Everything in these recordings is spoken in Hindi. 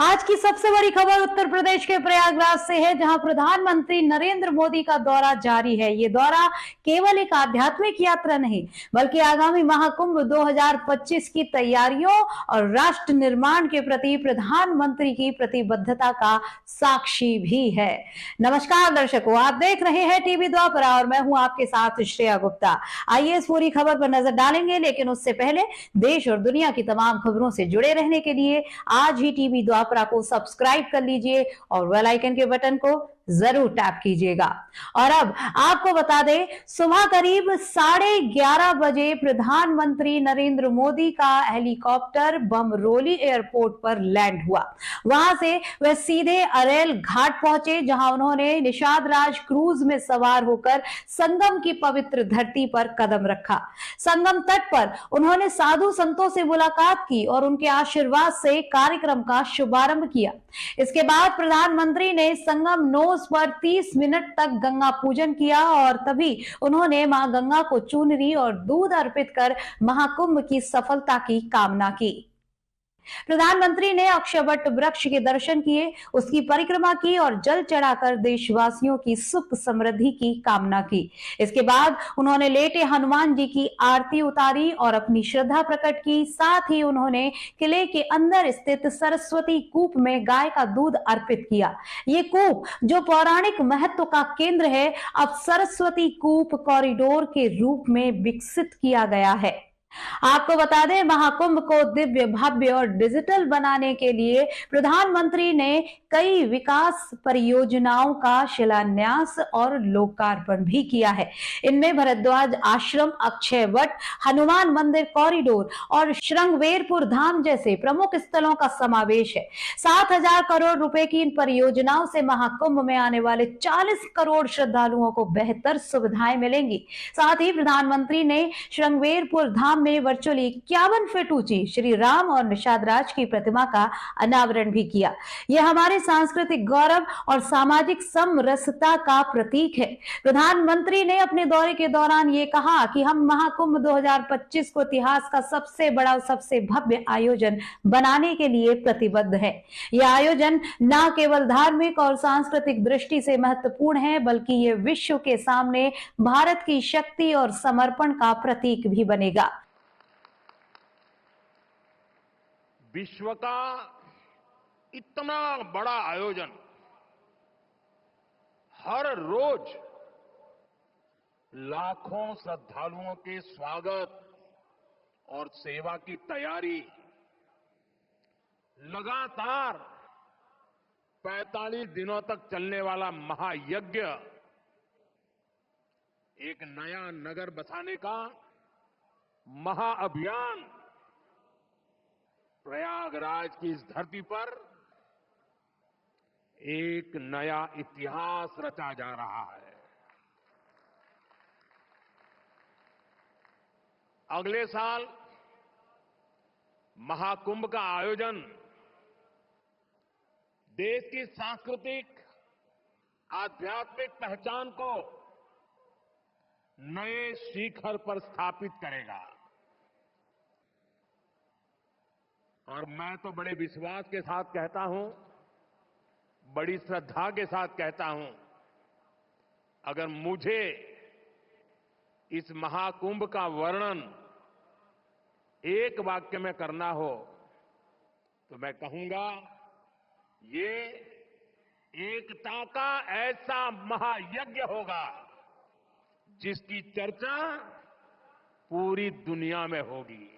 आज की सबसे बड़ी खबर उत्तर प्रदेश के प्रयागराज से है, जहां प्रधानमंत्री नरेंद्र मोदी का दौरा जारी है। ये दौरा केवल एक आध्यात्मिक यात्रा नहीं, बल्कि आगामी महाकुंभ 2025 की तैयारियों और राष्ट्र निर्माण के प्रति प्रधानमंत्री की प्रतिबद्धता का साक्षी भी है। नमस्कार दर्शकों, आप देख रहे हैं टीवी द्वापरा और मैं हूं आपके साथ श्रेया गुप्ता। आइए इस पूरी खबर पर नजर डालेंगे, लेकिन उससे पहले देश और दुनिया की तमाम खबरों से जुड़े रहने के लिए आज ही टीवी द्वापरा को सब्सक्राइब कर लीजिए और बेल आइकन के बटन को जरूर टैप कीजिएगा। और अब आपको बता दें, सुबह करीब 11:30 बजे प्रधानमंत्री नरेंद्र मोदी का हेलीकॉप्टर बमरोली एयरपोर्ट पर लैंड हुआ। वहां से वह सीधे अरेल घाट पहुंचे, जहां उन्होंने निषाद राज क्रूज में सवार होकर संगम की पवित्र धरती पर कदम रखा। संगम तट पर उन्होंने साधु संतों से मुलाकात की और उनके आशीर्वाद से कार्यक्रम का शुभारंभ किया। इसके बाद प्रधानमंत्री ने संगम नोस पर 30 मिनट तक गंगा पूजन किया और तभी उन्होंने मां गंगा को चुनरी और दूध अर्पित कर महाकुंभ की सफलता की कामना की। प्रधानमंत्री ने अक्षयवट वृक्ष के दर्शन किए, उसकी परिक्रमा की और जल चढ़ाकर देशवासियों की सुख समृद्धि की कामना की। इसके बाद उन्होंने लेटे हनुमान जी की आरती उतारी और अपनी श्रद्धा प्रकट की। साथ ही उन्होंने किले के अंदर स्थित सरस्वती कूप में गाय का दूध अर्पित किया। ये कूप, जो पौराणिक महत्व का केंद्र है, अब सरस्वती कूप कॉरिडोर के रूप में विकसित किया गया है। आपको बता दें, महाकुंभ को दिव्य, भव्य और डिजिटल बनाने के लिए प्रधानमंत्री ने कई विकास परियोजनाओं का शिलान्यास और लोकार्पण भी किया है। इनमें भरद्वाज आश्रम, अक्षयवट, हनुमान मंदिर कॉरिडोर और श्रृंगवेरपुर धाम जैसे प्रमुख स्थलों का समावेश है। 7,000 करोड़ रुपए की इन परियोजनाओं से महाकुंभ में आने वाले 40 करोड़ श्रद्धालुओं को बेहतर सुविधाएं मिलेंगी। साथ ही प्रधानमंत्री ने श्रृंगवेरपुर धाम में वर्चुअली 51 फीट ऊंची श्री राम और निषाद राज की प्रतिमा का अनावरण भी किया। यह हमारे सांस्कृतिक गौरव और सामाजिक समरसता का प्रतीक है। प्रधानमंत्री ने अपने दौरे के दौरान ये कहा कि हम महाकुंभ 2025 को इतिहास का सबसे बड़ा और सबसे भव्य आयोजन बनाने के लिए प्रतिबद्ध है। यह आयोजन न केवल धार्मिक और सांस्कृतिक दृष्टि से महत्वपूर्ण है, बल्कि यह विश्व के सामने भारत की शक्ति और समर्पण का प्रतीक भी बनेगा। विश्व का इतना बड़ा आयोजन, हर रोज लाखों श्रद्धालुओं के स्वागत और सेवा की तैयारी, लगातार 45 दिनों तक चलने वाला महायज्ञ, एक नया नगर बसाने का महाअभियान प्रयागराज की इस धरती पर एक नया इतिहास रचा जा रहा है। अगले साल महाकुंभ का आयोजन देश की सांस्कृतिक, आध्यात्मिक पहचान को नए शिखर पर स्थापित करेगा। और मैं तो बड़े विश्वास के साथ कहता हूं, बड़ी श्रद्धा के साथ कहता हूं, अगर मुझे इस महाकुंभ का वर्णन एक वाक्य में करना हो तो मैं कहूंगा, ये एकता का ऐसा महायज्ञ होगा जिसकी चर्चा पूरी दुनिया में होगी।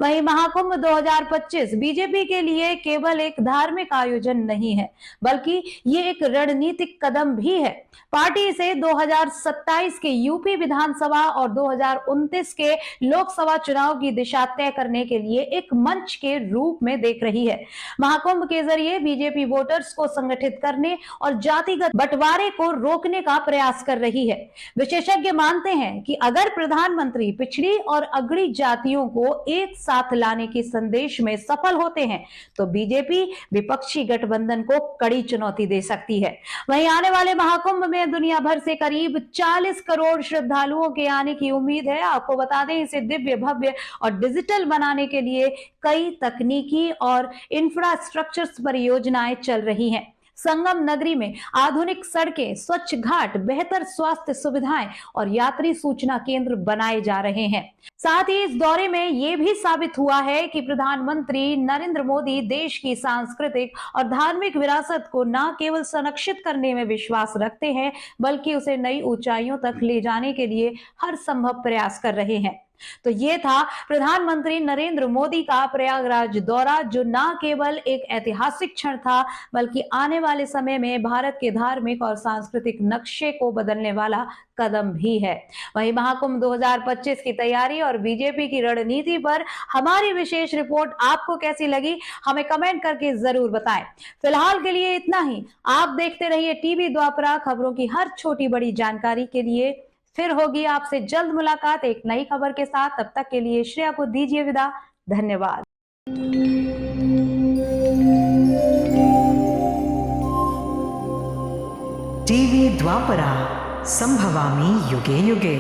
वहीं महाकुंभ 2025 बीजेपी के लिए केवल एक धार्मिक आयोजन नहीं है, बल्कि ये एक रणनीतिक कदम भी है। पार्टी इसे 2027 के यूपी विधानसभा और 2029 के लोकसभा चुनाव की दिशा तय करने के लिए एक मंच के रूप में देख रही है। महाकुंभ के जरिए बीजेपी वोटर्स को संगठित करने और जातिगत बंटवारे को रोकने का प्रयास कर रही है। विशेषज्ञ मानते हैं कि अगर प्रधानमंत्री पिछड़ी और अगड़ी जातियों को एक साथ लाने के संदेश में सफल होते हैं तो बीजेपी विपक्षी गठबंधन को कड़ी चुनौती दे सकती है। वहीं आने वाले महाकुंभ में दुनिया भर से करीब 40 करोड़ श्रद्धालुओं के आने की उम्मीद है। आपको बता दें, इसे दिव्य, भव्य और डिजिटल बनाने के लिए कई तकनीकी और इंफ्रास्ट्रक्चर परियोजनाएं चल रही हैं। संगम नगरी में आधुनिक सड़कें, स्वच्छ घाट, बेहतर स्वास्थ्य सुविधाएं और यात्री सूचना केंद्र बनाए जा रहे हैं। साथ ही इस दौरे में यह भी साबित हुआ है कि प्रधानमंत्री नरेंद्र मोदी देश की सांस्कृतिक और धार्मिक विरासत को न केवल संरक्षित करने में विश्वास रखते हैं, बल्कि उसे नई ऊंचाइयों तक ले जाने के लिए हर संभव प्रयास कर रहे हैं। तो ये था प्रधानमंत्री नरेंद्र मोदी का प्रयागराज दौरा, जो न केवल एक ऐतिहासिक क्षण था, बल्कि आने वाले समय में भारत के धार्मिक और सांस्कृतिक नक्शे को बदलने वाला कदम भी है। वहीं महाकुंभ 2025 की तैयारी और बीजेपी की रणनीति पर हमारी विशेष रिपोर्ट आपको कैसी लगी, हमें कमेंट करके जरूर बताएं। फिलहाल के लिए इतना ही। आप देखते रहिए टीवी द्वापरा। खबरों की हर छोटी बड़ी जानकारी के लिए फिर होगी आपसे जल्द मुलाकात एक नई खबर के साथ। तब तक के लिए श्रेया को दीजिए विदा। धन्यवाद। टीवी द्वापरा, संभवामि युगे युगे।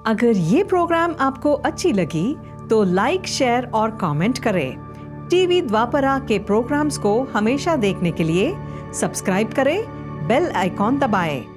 अगर ये प्रोग्राम आपको अच्छी लगी तो लाइक, शेयर और कमेंट करें। टीवी द्वापरा के प्रोग्राम्स को हमेशा देखने के लिए सब्सक्राइब करें, बेल आइकॉन दबाएं।